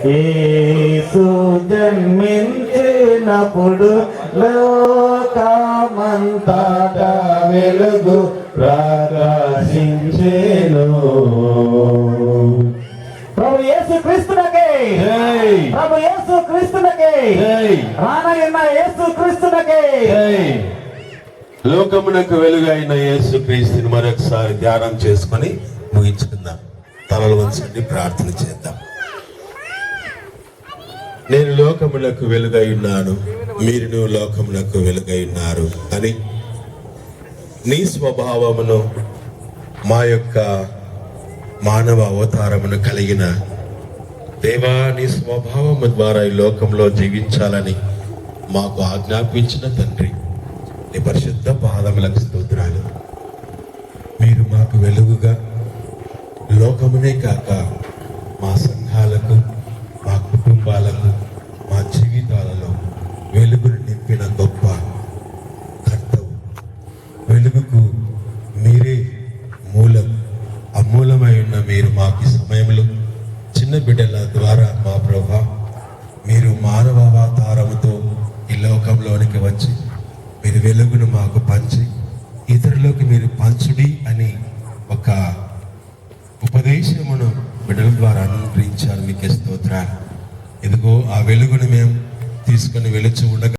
యేసు జన్మించినప్పుడు లోకమంతటా వెలుగు ప్రకాశించెను. ప్రభు యేసు క్రీస్తునకే, ప్రభు యేసు క్రీస్తునకే, రానయ్యన్న యేసు క్రీస్తునకే. లోకమునకు వెలుగైన యేసు క్రీస్తుని మరొకసారి ధ్యానం చేసుకొని ముగించుకుందాం. తలలు వంచండి, ప్రార్థన చేద్దాం. నేను లోకమునకు వెలుగై ఉన్నాను, మీరు లోకమునకు వెలుగై ఉన్నారు అని నీ స్వభావమును మా యొక్క మానవ అవతారమును కలిగిన దేవా, నీ స్వభావము ద్వారా ఈ లోకంలో జీవించాలని మాకు ఆజ్ఞాపించిన తండ్రి, నీ పరిశుద్ధ పాదములకు స్తోత్రాలు. మీరు మాకు వెలుగుగా లోకమునే కాక మా సంఘాలకు, మా కుటుంబాలకు, మా జీవితాలలో వెలుగును నింపిన గొప్ప కర్తవు. వెలుగుకు మీరే మూలం, అమూలమై ఉన్న మీరు మాకు ఈ సమయంలో చిన్న బిడ్డల ద్వారా మా ప్రభా, మీరు మానవ అవతారముతో ఈ లోకంలోనికి వచ్చి మీరు వెలుగును మాకు పంచి ఇతరులకు మీరు పంచుడి అని ఒక ఉపదేశమును బిడ్డల ద్వారా అనుగ్రహించారు. మీకే స్తోత్రాలు. ఇదిగో ఆ వెలుగును మేము తీసుకొని వెలుచు ఉండగా